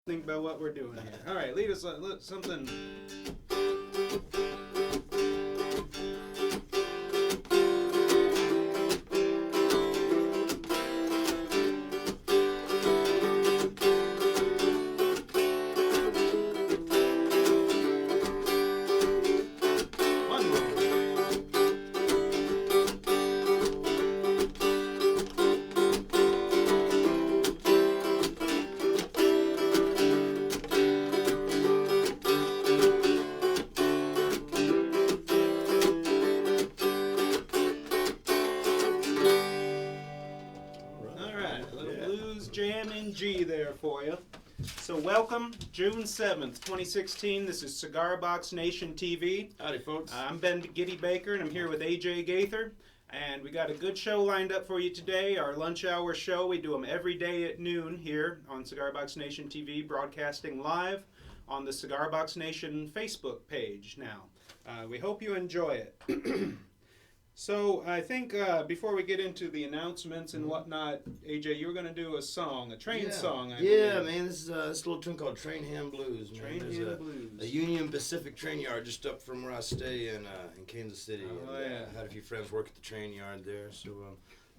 Think about what we're doing here. All right, lead us something. G there for you. So welcome, June 7th, 2016. This is Cigar Box Nation TV. Howdy, folks. I'm Ben Giddy Baker, and I'm here with AJ Gaither. And we got a good show lined up for you today. Our lunch hour show, we do them every day at noon here on Cigar Box Nation TV, broadcasting live on the Cigar Box Nation Facebook page now. We hope you enjoy it. So I think before we get into the announcements and whatnot, AJ, you were going to do a song, a train song. I believe. Man. This is this little tune called Train Hand Blues. Train Hand Blues. A Union Pacific train yard just up from where I stay in Kansas City. Oh, and, yeah. I had a few friends work at the train yard there, so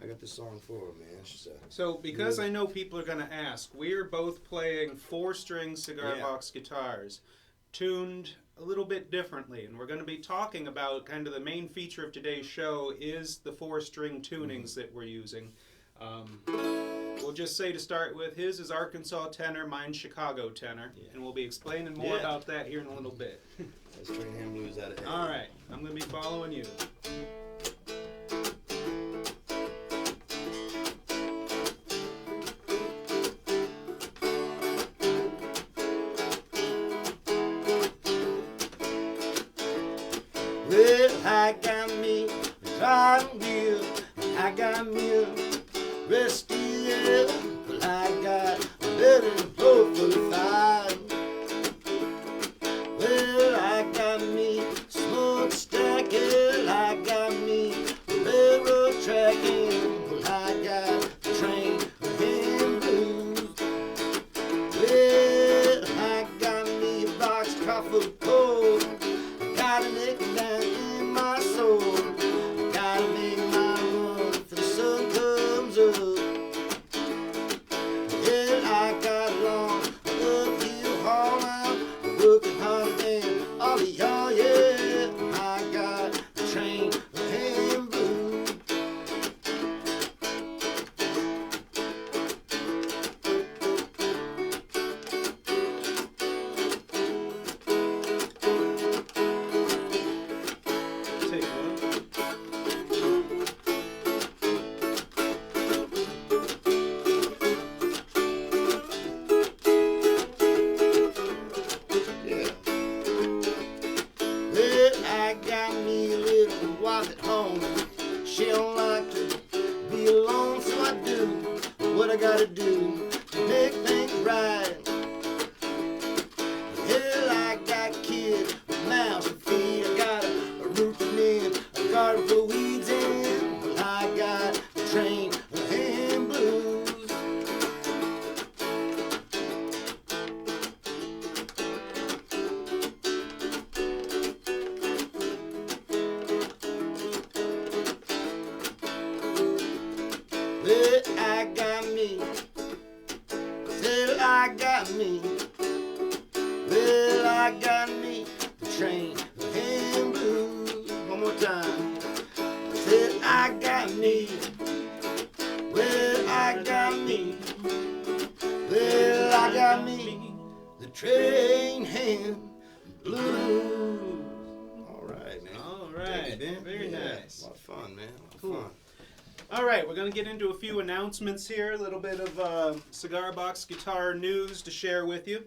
I got this song for them, man. So because I know people are going to ask, we're both playing 4-string cigar box guitars, tuned a little bit differently, and we're going to be talking about kind of the main feature of today's show is the 4-string tunings that we're using. We'll just say to start with, his is Arkansas tenor, mine's Chicago tenor, and we'll be explaining more about that here in a little bit. That's Train Hand Blues out of All right, I'm going to be following you. Well, I got me a cotton wheel, I got me a resty air, well, I got a better than 445. Well, I got me a smokestack, well, I got me a railroad track, and well, I got a train hand blues. Well, I got me a box full of coal, got an egg down in my soul. I gotta make my run for the sun comes up. Yeah, I got a long uphill haul now, working harder than all of y'all. Yeah, I got a train of hand blues. Take one. Yeah. Well, I got me a little wife at home. She don't like to be alone, so I do what I gotta do to make things right. Hell, I got kids with mouths and feet. I got a roofing in, a garden for weeds in. Well, I got a train of hand blues. Well, I got me. Well, I got me. Well, I got me the train of hand blues. One more time. Well, I got me. Well, I got me. Well, I got me the train hand blues. All right, man. All right, very nice. A lot of fun, man. A lot of Cool. fun. All right, we're going to get into a few announcements here, a little bit of cigar box guitar news to share with you.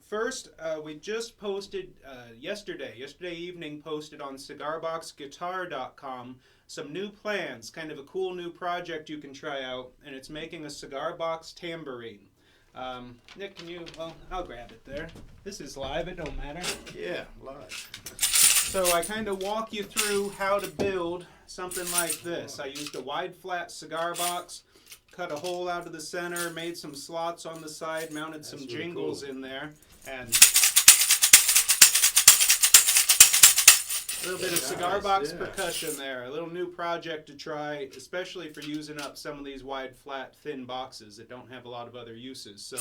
First, we just posted yesterday evening, posted on cigarboxguitar.com some new plans, kind of a cool new project you can try out, and it's making a cigar box tambourine. Nick, can you, well, I'll grab it there. This is live, it don't matter. Yeah, live. So I kind of walk you through how to build something like this. I used a wide flat cigar box, cut a hole out of the center, made some slots on the side, mounted some really jingles cool. in there, and a little bit of cigar box percussion there. A little new project to try, especially for using up some of these wide, flat, thin boxes that don't have a lot of other uses. So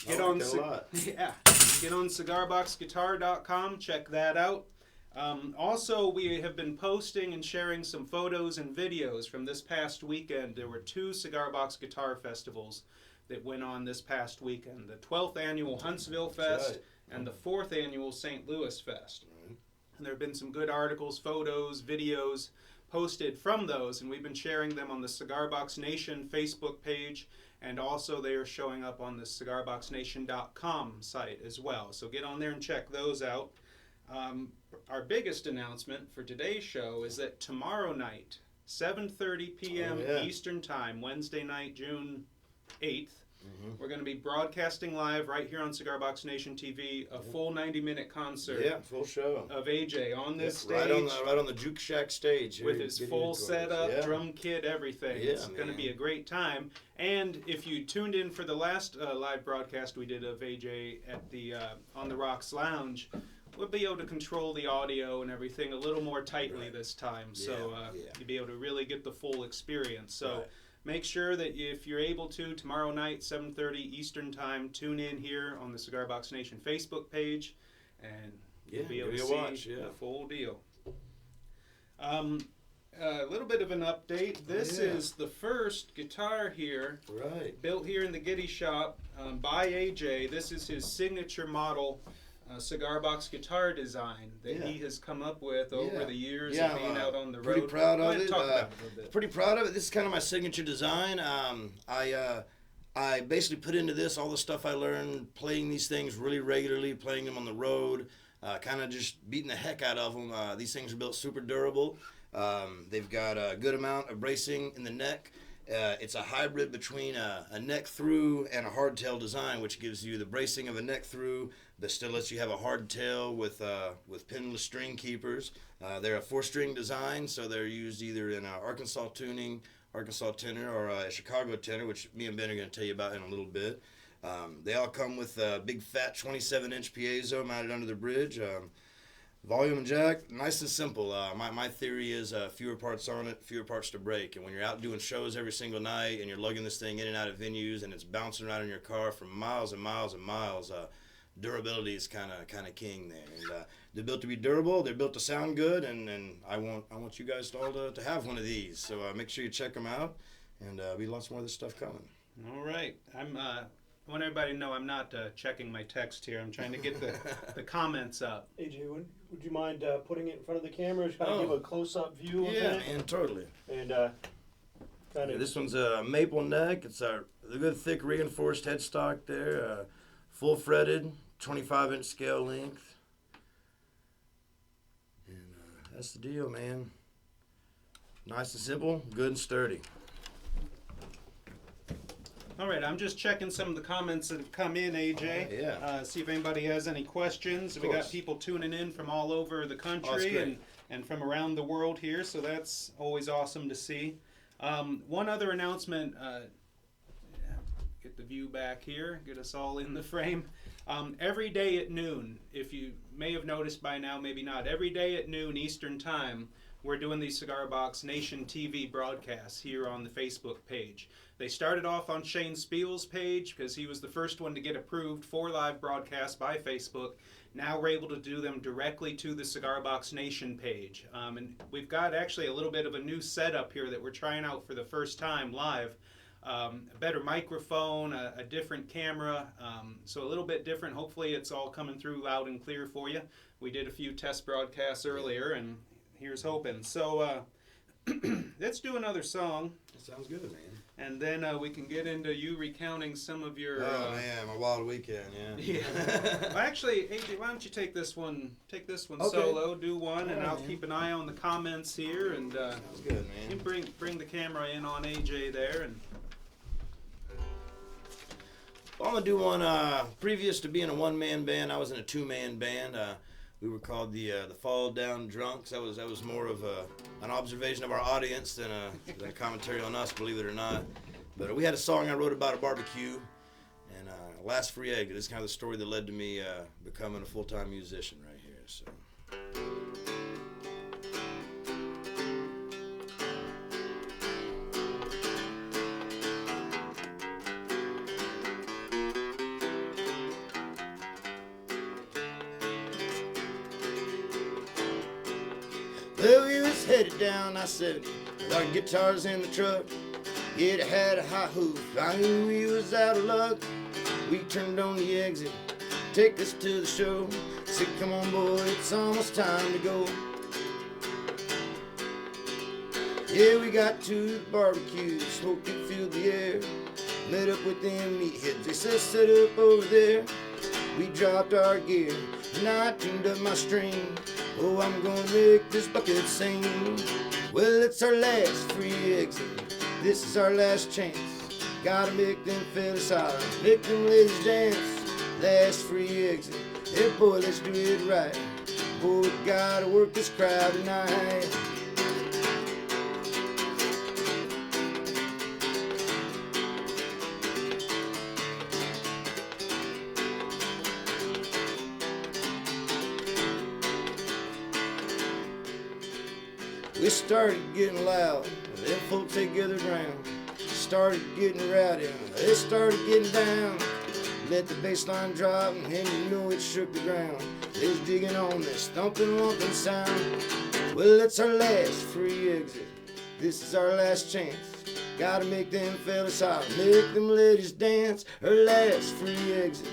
get on, get on cigarboxguitar.com. Check that out. Also, we have been posting and sharing some photos and videos from this past weekend. There were 2 Cigar Box Guitar Festivals that went on this past weekend. The 12th Annual Huntsville Fest and the 4th Annual St. Louis Fest. And there have been some good articles, photos, videos posted from those, and we've been sharing them on the Cigar Box Nation Facebook page, and also they are showing up on the cigarboxnation.com site as well. So get on there and check those out. Our biggest announcement for today's show is that tomorrow night, 7:30 p.m. Eastern Time, Wednesday night, June 8th, we're going to be broadcasting live right here on Cigar Box Nation TV a full 90-minute concert. Yeah, full show of AJ on this stage. Right on the Juke Shack stage. With his full setup, drum kit, everything. Yeah, it's going to be a great time. And if you tuned in for the last live broadcast we did of AJ at the On the Rocks Lounge, we'll be able to control the audio and everything a little more tightly this time. So you'll be able to really get the full experience. So make sure that if you're able to, tomorrow night, 7:30 Eastern Time, tune in here on the Cigar Box Nation Facebook page, and you'll be able to see the full deal. A little bit of an update. This is the first guitar here, built here in the Giddy shop by AJ. This is his signature model cigar box guitar design that he has come up with over the years of being out on the road. Pretty proud of it. Pretty proud of it. This is kind of my signature design. I basically put into this all the stuff I learned playing these things really regularly, playing them on the road, kind of just beating the heck out of them. These things are built super durable. They've got a good amount of bracing in the neck. It's a hybrid between a neck through and a hardtail design, which gives you the bracing of a neck through, but still lets you have a hardtail with pinless string keepers. They're a 4-string design, so they're used either in Arkansas tuning, Arkansas tenor, or a Chicago tenor, which me and Ben are going to tell you about in a little bit. They all come with a big fat 27-inch piezo mounted under the bridge. Volume and jack, nice and simple. My theory is fewer parts on it, fewer parts to break. And when you're out doing shows every single night and you're lugging this thing in and out of venues and it's bouncing around in your car for miles and miles and miles, durability is kind of king there. And they're built to be durable, they're built to sound good, and I want you guys all to have one of these. So make sure you check them out, and there'll be lots more of this stuff coming. All right. I want everybody to know I'm not checking my text here. I'm trying to get the comments up. AJ, would you mind putting it in front of the camera? Just kind of give a close-up view of it? Yeah, man, totally. And kind of... This one's a maple neck. It's a good, thick, reinforced headstock there. Full fretted, 25-inch scale length. And that's the deal, man. Nice and simple, good and sturdy. All right, I'm just checking some of the comments that have come in, AJ. See if anybody has any questions. We got people tuning in from all over the country and from around the world here, so that's always awesome to see. One other announcement, get the view back here, get us all in the frame. Every day at noon, if you may have noticed by now, maybe not, every day at noon Eastern Time, we're doing these Cigar Box Nation TV broadcasts here on the Facebook page. They started off on Shane Spiel's page because he was the first one to get approved for live broadcasts by Facebook. Now we're able to do them directly to the Cigar Box Nation page. And we've got actually a little bit of a new setup here that we're trying out for the first time live. A better microphone, a different camera, so a little bit different. Hopefully it's all coming through loud and clear for you. We did a few test broadcasts earlier, and here's hoping. So let's do another song. That sounds good, man. And then we can get into you recounting some of your... man, my wild weekend, yeah. Well, actually, AJ, why don't you take this one solo, do one, and I'll keep an eye on the comments here. And sounds good, man. You can bring the camera in on AJ there. And well, I'm going to do one previous to being a one-man band. I was in a two-man band. We were called the Fall Down Drunks. That was more of an observation of our audience than a commentary on us, believe it or not. But we had a song I wrote about a barbecue, and Last Free Egg. It's kind of the story that led to me becoming a full-time musician right here. So. Well, we was headed down I-70 with our guitars in the truck. It had a high hoof, I knew we was out of luck. We turned on the exit, take us to the show. Said, come on boy, it's almost time to go. Yeah, we got to the barbecue, smoke it filled the air. Met up with them meatheads, they said set up over there. We dropped our gear, and I tuned up my string. Oh, I'm gonna make this bucket sing. Well, it's our last free exit. This is our last chance. Gotta make them fellas holler, make them ladies dance. Last free exit. Hey boy, let's do it right. Boy, we gotta work this crowd tonight. We started getting loud, them folks they gathered round. Started getting rowdy, they started getting down. Let the bass line drop, and you know it shook the ground. They was digging on this thumping, lumping sound. Well, it's our last free exit. This is our last chance. Gotta make them fellas holler, make them ladies dance. Our last free exit.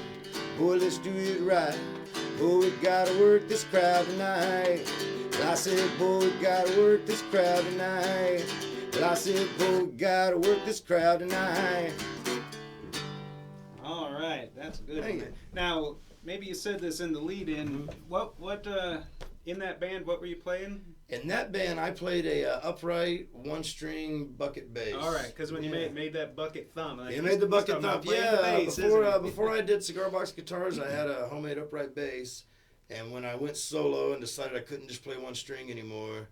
Boy, let's do it right. Boy, we gotta work this crowd tonight. I said, boy, we gotta work this crowd tonight. I said, boy, we gotta work this crowd tonight. All right, that's a good Thank one. you. Now, maybe you said this in the lead-in. What in that band? What were you playing? In that band, I played a upright one-string bucket bass. All right, because when you made that bucket thump, like, You made the bucket he's talking about thump. playing the bass, Before isn't he? before I did Cigar Box Guitars, I had a homemade upright bass, and when I went solo and decided I couldn't just play one string anymore,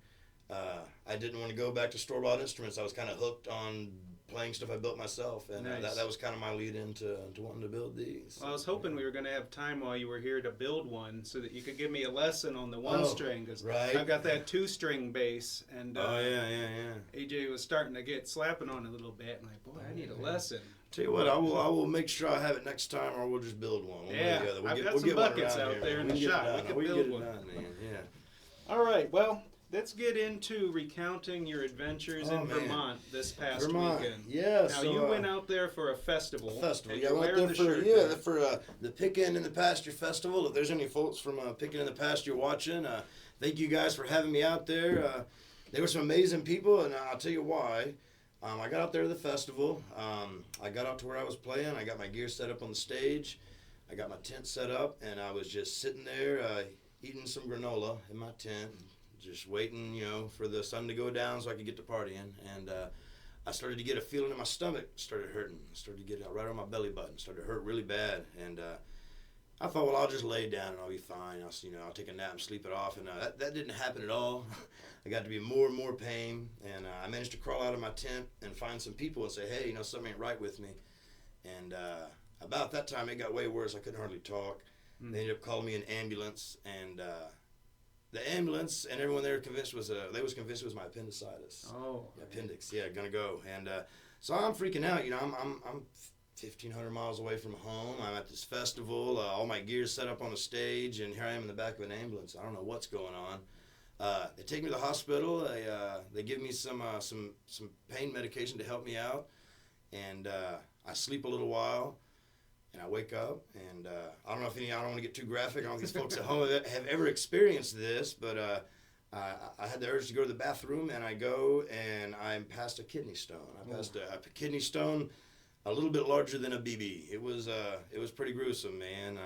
I didn't want to go back to store-bought instruments. I was kind of hooked on playing stuff I built myself, and Nice. that was kind of my lead into wanting to build these. Well, I was hoping we were going to have time while you were here to build one, so that you could give me a lesson on the one string. Because right. I've got that 2-string bass, and yeah. AJ was starting to get slapping on it a little bit. And like, boy, I need a lesson. Tell you what, I will make sure I have it next time, or we'll just build one. One way Yeah, or the other. I've got we'll some get one buckets around out here. there in We the can get it shop. We done. can We build get it one. done, man. Yeah. All right, well, let's get into recounting your adventures in Oh, man. Vermont this past Vermont, weekend. yeah. Now, so, you went out there for a festival. and Yeah, I you're went wearing there the for shirt there. the Pickin' in the Pasture Festival. If there's any folks from Pickin' in the Pasture watching, thank you guys for having me out there. There were some amazing people, and I'll tell you why. I got out there to the festival. I got out to where I was playing. I got my gear set up on the stage. I got my tent set up, and I was just sitting there eating some granola in my tent, just waiting, for the sun to go down so I could get to partying. And I started to get a feeling in my stomach, started hurting. Started to get right on my belly button, started to hurt really bad. And I thought, well, I'll just lay down and I'll be fine. I'll take a nap and sleep it off. And that didn't happen at all. I got to be more and more pain. And I managed to crawl out of my tent and find some people and say, hey, something ain't right with me. And about that time, it got way worse. I couldn't hardly talk. They ended up calling me an ambulance. And the ambulance and everyone there convinced was convinced it was my appendicitis. Oh. Appendix, yeah, gonna go. And so I'm freaking out. I'm 1,500 miles away from home. I'm at this festival. All my gear's set up on a stage, and here I am in the back of an ambulance. I don't know what's going on. They take me to the hospital. They give me some pain medication to help me out, and I sleep a little while. And I wake up, and I don't know if I don't want to get too graphic. I don't know if these folks at home have ever experienced this, but I had the urge to go to the bathroom, and I go, and I'm past a kidney stone. I passed a kidney stone a little bit larger than a BB. It was pretty gruesome, man.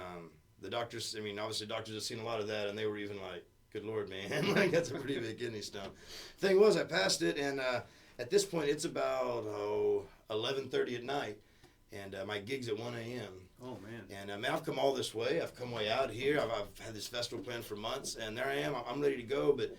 The doctors, obviously doctors have seen a lot of that, and they were even like, good Lord, man, like that's a pretty big kidney stone. Thing was, I passed it, and at this point, it's about 11:30 at night. And my gig's at 1 a.m. Oh, man. And I've come all this way. I've come way out here. I've had this festival planned for months, and there I am. I'm ready to go, but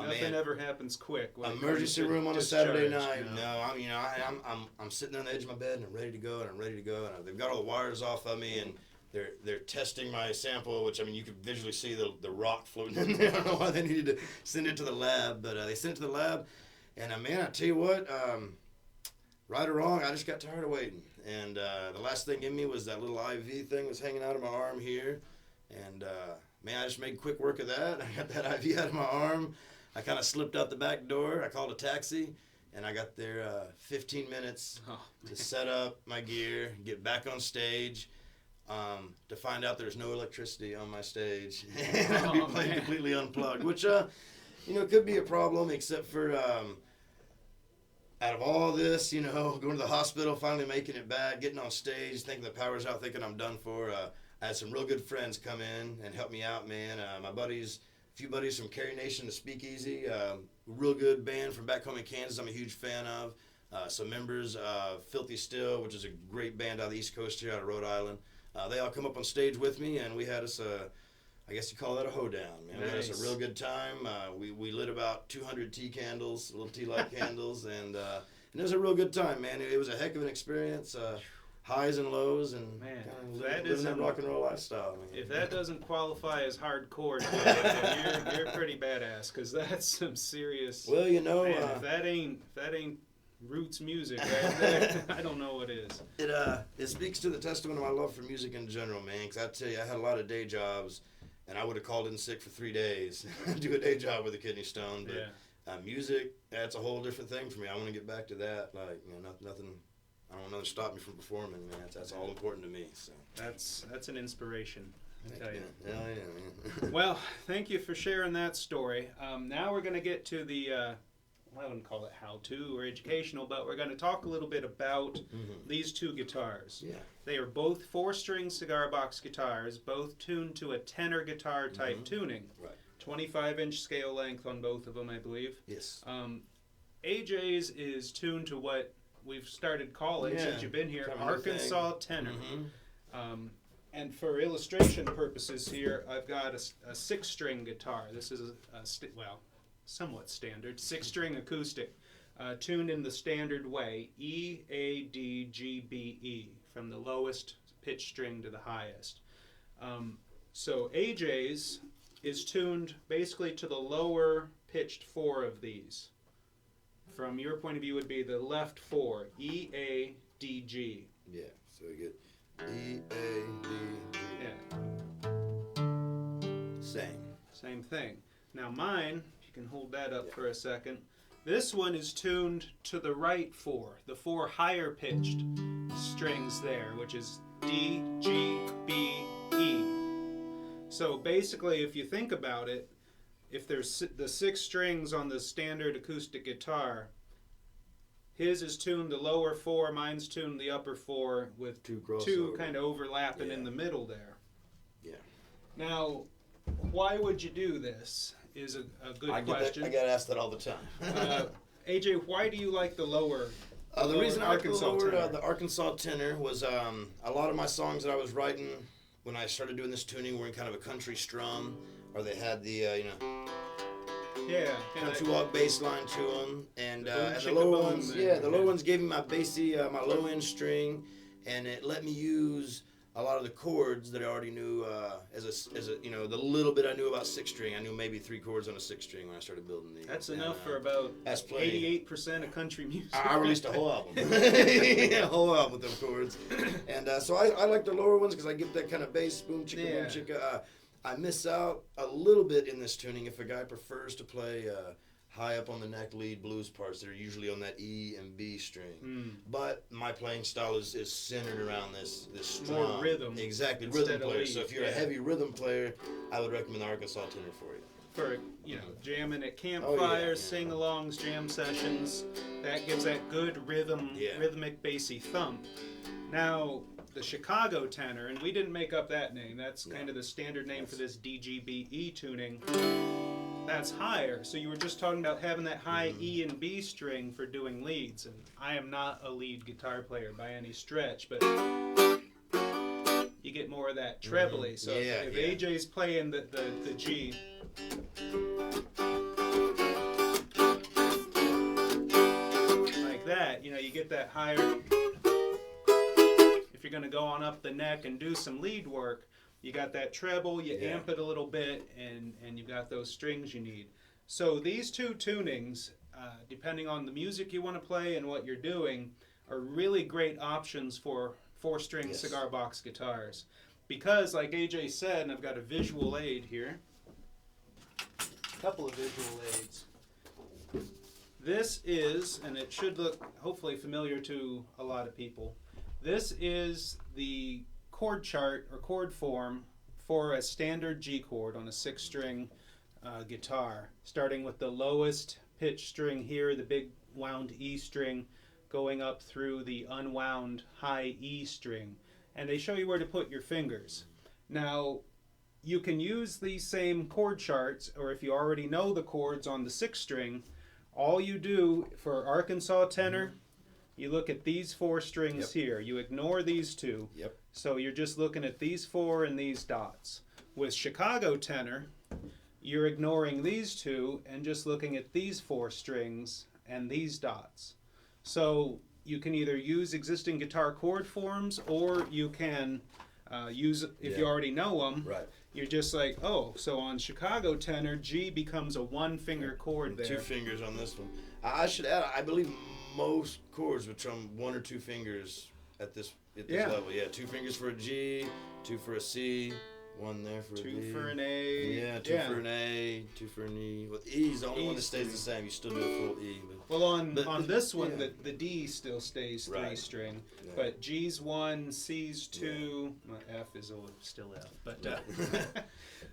Nothing ever happens quick. when it comes Emergency to room on a Saturday discharge, night. no. I'm sitting on the edge of my bed and I'm ready to go and they've got all the wires off of me and they're testing my sample, which you could visually see the rock floating in there. I don't know why they needed to send it to the lab, but they sent it to the lab, and man, I tell you what, right or wrong, I just got tired of waiting, and the last thing in me was that little IV thing was hanging out of my arm here, and man, I just made quick work of that. I got that IV out of my arm. I kind of slipped out the back door. I called a taxi, and I got there 15 minutes to set up my gear, get back on stage, to find out there's no electricity on my stage, and I'd be playing completely unplugged, which, could be a problem, except for out of all this, going to the hospital, finally making it back, getting on stage, thinking the power's out, thinking I'm done for. I had some real good friends come in and help me out, man. A few buddies from Carrie Nation to Speakeasy, real good band from back home in Kansas I'm a huge fan of. Some members of Filthy Still, which is a great band out of the East Coast here out of Rhode Island. They all come up on stage with me, and we had us I guess you call that a hoedown, man. Nice. We had us a real good time. We lit about 200 tea candles, little tea-light candles, and it was a real good time, man. It was a heck of an experience. Highs and lows, and man, living that rock and roll lifestyle. Man. If that doesn't qualify as hardcore, then you're pretty badass, because that's some serious. Well, man, if that ain't roots music right there, I don't know what is. It speaks to the testament of my love for music in general, man. Because I tell you, I had a lot of day jobs, and I would have called in sick for 3 days do a day job with a kidney stone. But music, that's a whole different thing for me. I want to get back to that. Like, nothing. I don't want nothing to stop me from performing, man. That's all important to me. So that's an inspiration, I tell you. Yeah, man. Well, thank you for sharing that story. Now we're going to get to the, I wouldn't call it how-to or educational, but we're going to talk a little bit about these two guitars. Yeah. They are both 4-string cigar box guitars, both tuned to a tenor guitar type tuning. Right. 25-inch scale length on both of them, I believe. Yes. AJ's is tuned to what we've started calling, since you've been here, kind of Arkansas tenor. And for illustration purposes here, I've got a 6-string guitar. This is somewhat standard 6-string acoustic, tuned in the standard way, E, A, D, G, B, E, from the lowest pitch string to the highest. So AJ's is tuned basically to the lower pitched 4 of these. From your point of view, would be the left 4, E, A, D, G. Yeah, so we get E, A, D, G. Yeah. Same thing. Now mine, if you can hold that up for a second, this one is tuned to the right 4, the 4 higher pitched strings there, which is D, G, B, E. So basically, if you think about it, if there's the 6 strings on the standard acoustic guitar, his is tuned the lower 4, mine's tuned the upper 4 with two kind of overlapping in the middle there. Yeah. Now, why would you do this is a good question. I get asked that all the time. AJ, why do you like the lower the reason I like the Arkansas tenor was a lot of my songs that I was writing when I started doing this tuning were in kind of a country strum, or they had the country walk bass line to them, and the lower ones, the lower ones gave me my bassy, my low end string, and it let me use a lot of the chords that I already knew as a the little bit I knew about 6-string. I knew maybe 3 chords on a 6-string when I started building these. That's enough for about 88% of country music. I released a whole album, a whole album with them chords, and so I like the lower ones because I get that kind of bass, boom chicka boom chicka. I miss out a little bit in this tuning if a guy prefers to play high up on the neck lead blues parts that are usually on that E and B string. But my playing style is centered around this strum. More rhythm. Exactly, rhythm player. So if you're a heavy rhythm player, I would recommend the Arkansas tenor for you. For, jamming at campfires, sing-alongs, jam sessions, that gives that good rhythmic bassy thump. Now, the Chicago tenor, and we didn't make up that name, that's kind of the standard name for this DGBE tuning, that's higher. So you were just talking about having that high E and B string for doing leads, and I am not a lead guitar player by any stretch, but you get more of that trebly. So if AJ's playing the G, get that higher. If you're going to go on up the neck and do some lead work, you got that treble, you amp it a little bit, and you've got those strings you need. So these two tunings, depending on the music you want to play and what you're doing, are really great options for 4-string cigar box guitars. Because, like AJ said, and I've got a visual aid here, a couple of visual aids. This is, and it should look hopefully familiar to a lot of people, this is the chord chart or chord form for a standard G chord on a 6-string guitar, starting with the lowest pitch string here, the big wound E string, going up through the unwound high E string. And they show you where to put your fingers. Now, you can use these same chord charts, or if you already know the chords on the 6-string, all you do for Arkansas tenor, you look at these 4 strings here. You ignore these 2. So you're just looking at these 4 and these dots. With Chicago tenor, you're ignoring these 2 and just looking at these 4 strings and these dots. So you can either use existing guitar chord forms, or you can use, if you already know them, you're just like, oh, so on Chicago tenor, G becomes a 1-finger chord there. 2 fingers on this one. I should add, I believe most chords would trim 1 or 2 fingers at this level. 2 fingers for a G, 2 for a C, 1 there for a D. 2 for an A. 2 for an A, 2 for an E. Well, E's the only one that stays the same. You still do a full E. Well, on this one, the D still stays 3-string, but G's 1, C's 2, well, F is still F, but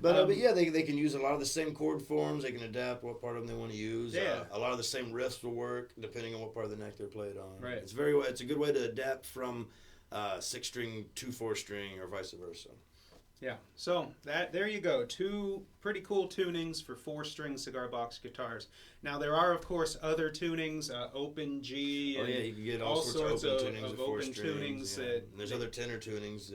but they can use a lot of the same chord forms. They can adapt what part of them they want to use. A lot of the same riffs will work depending on what part of the neck they're played on. It's a good way to adapt from 6-string to 4-string or vice versa. Yeah, so there you go. 2 pretty cool tunings for 4-string cigar box guitars. Now there are, of course, other tunings, open G, and you can get all sorts of open tunings, of open tunings. And there's other tenor tunings,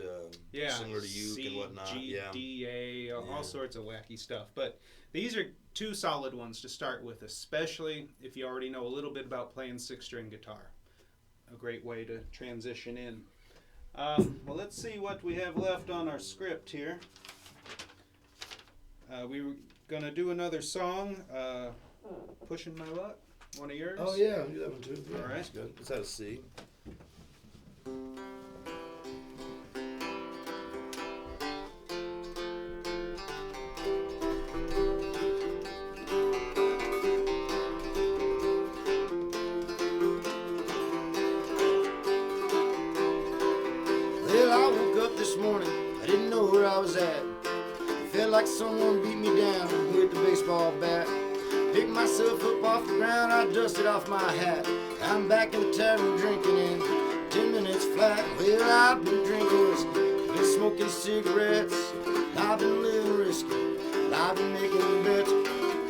similar to uke and whatnot. G, D, A, all sorts of wacky stuff. But these are 2 solid ones to start with, especially if you already know a little bit about playing 6-string guitar. A great way to transition in. Well, let's see what we have left on our script here. We were going to do another song, Pushing My Luck. One of yours? Oh, yeah, I'll do that one too. Yeah, all right. That's good. Let's have a C. Well, I woke up this morning, I didn't know where I was at. Felt like someone beat me down with the baseball bat. Picked myself up off the ground, I dusted off my hat. I'm back in the tavern drinking in 10 minutes flat. Well, I've been drinking whiskey, been smoking cigarettes. I've been living risky, I've been making bets.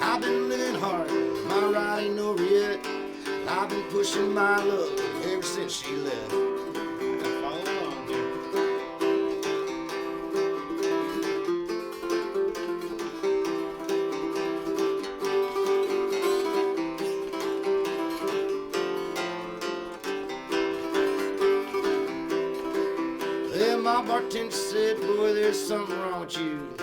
I've been living hard, my ride ain't over yet. I've been pushing my luck ever since she left. Follow along here. Well, my bartender said, boy, there's something wrong with you.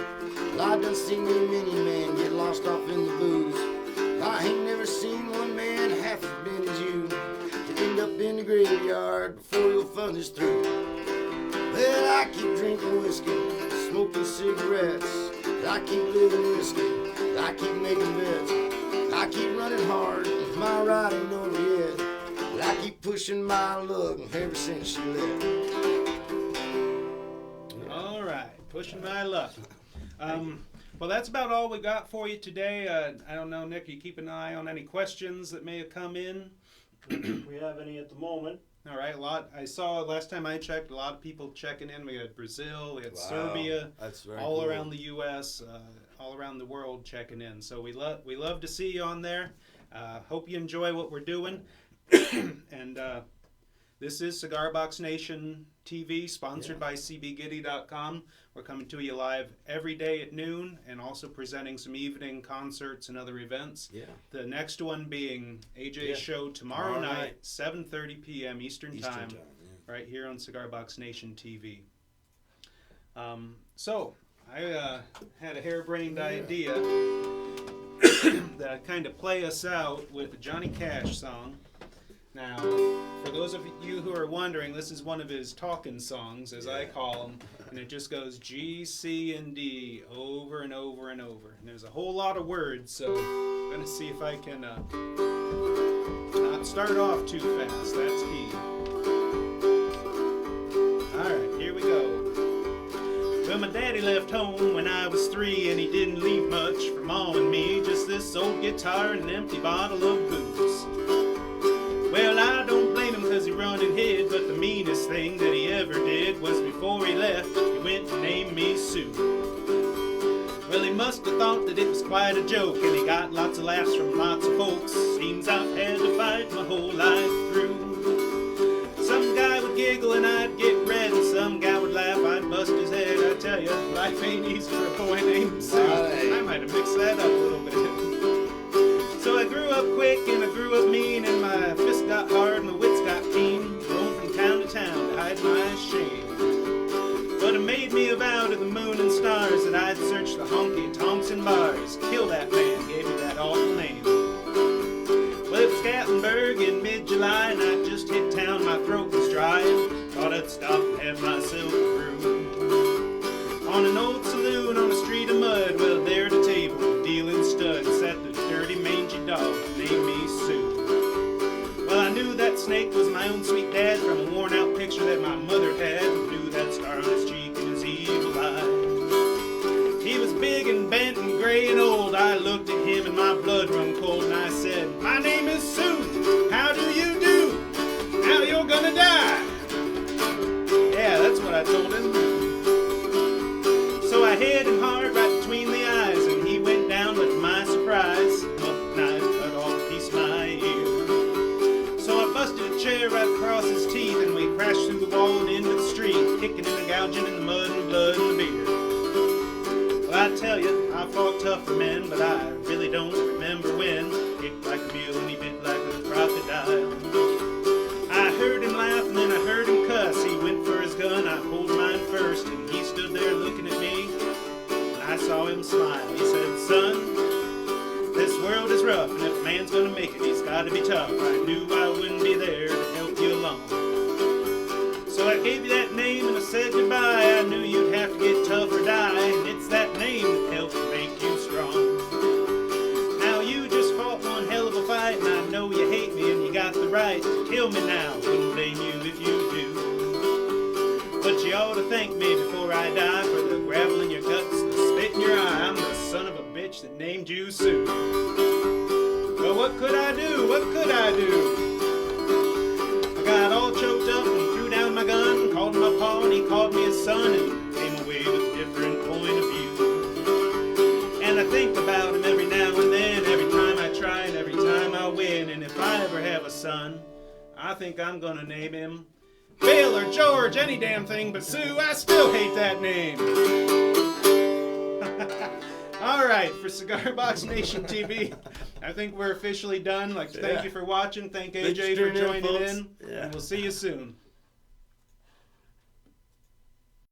I done seen many men get lost off in the booze. I ain't never seen one man half as bad as you to end up in the graveyard before your fun is through. Well, I keep drinking whiskey, smoking cigarettes. I keep living risky, I keep making bets. I keep running hard, my ride ain't over yet. I keep pushing my luck ever since she left. All right, pushing my luck. Well, that's about all we got for you today. I don't know, Nick, you keep an eye on any questions that may have come in? We have any at the moment? All right, a lot. I saw last time I checked, a lot of people checking in. We had Brazil, we had Serbia, all cool. around the U.S., all around the world checking in. So we love to see you on there. Hope you enjoy what we're doing. And this is Cigar Box Nation TV, sponsored by cbgiddy.com. We're coming to you live every day at noon, and also presenting some evening concerts and other events. Yeah. The next one being AJ's show tomorrow night, 7:30 p.m. Eastern Time, right here on Cigar Box Nation TV. So, I had a harebrained idea that I'd kind of play us out with a Johnny Cash song. Now, for those of you who are wondering, this is one of his talking songs, as I call them, and it just goes G, C, and D over and over and over. And there's a whole lot of words, so I'm going to see if I can not start off too fast. That's key. Alright, here we go. Well, my daddy left home when I was 3, and he didn't leave much for Mom and me, just this old guitar and an empty bottle of booze. Well, I don't blame him 'cause he run and hid, but the meanest thing that he ever did was before he left, he went and named me Sue. Well, he must have thought that it was quite a joke, and he got lots of laughs from lots of folks. Seems I've had to fight my whole life through. Some guy would giggle and I'd get red, and some guy would laugh, I'd bust his head. I tell you, life ain't easy for a boy named Sue. I might have mixed that up a little bit. So I grew up quick and I grew up mean, and my fists got hard and my wits got keen, roamed from town to town to hide my shame. But it made me a vow to the moon and stars that I'd search the honky-tonks and bars, kill that man, gave me that awful name. Well, it was Gatlinburg in mid-July, and I just hit town, my throat was dry, and thought I'd stop and have myself a brew. On an old saloon on a street of mud, well, there at a table, dealing studs, sat the dirty mangy dog named me Sue. Well, I knew that snake was my own sweet dad from a worn-out picture that my mother had, and knew that star on his cheek and his evil eye. He was big and bent and gray and old. I looked at him and my blood run cold, and I said, "My name is Sue. How do you do? Now you're gonna die." Yeah, that's what I told him. So I hit him hard right between the eyes, and he went down, but to my surprise, a knife cut off a piece of my ear. So I busted a chair right across his teeth, and we crashed through the wall and into the street, kicking and gouging in the mud and blood and the beer. Well, I tell you, I fought tough for men, but I really don't remember when. Kicked like a mule and he bit like a crocodile. I heard him laugh and then I heard him cuss. He went for his gun, I pulled mine first, and he stood there looking at me. I saw him smile. He said, "Son, this world is rough, and if a man's gonna make it, he's gotta be tough. I knew I wouldn't be there to help you along. So I gave you that name and I said goodbye. I knew you'd have to get tough or die, and it's that name that helped make you strong. Now you just fought one hell of a fight, and I know you hate me and you got the right to kill me now. Wouldn't blame you if you do. But you ought to thank me before I die for the gravel in your guts, the spit in your eye. I'm the son of a bitch that named you Sue." Well, what could I do? What could I do? I got all choked up and threw down my gun, called him my pa and he called me his son, and came away with a different point of view. And I think about him every now and then, every time I try and every time I win. And if I ever have a son, I think I'm gonna name him Bill or George, any damn thing but Sue. I still hate that name. All right, for Cigar Box Nation TV, I think we're officially done. I'd like to thank you for watching. Thank AJ for joining in. And we'll see you soon.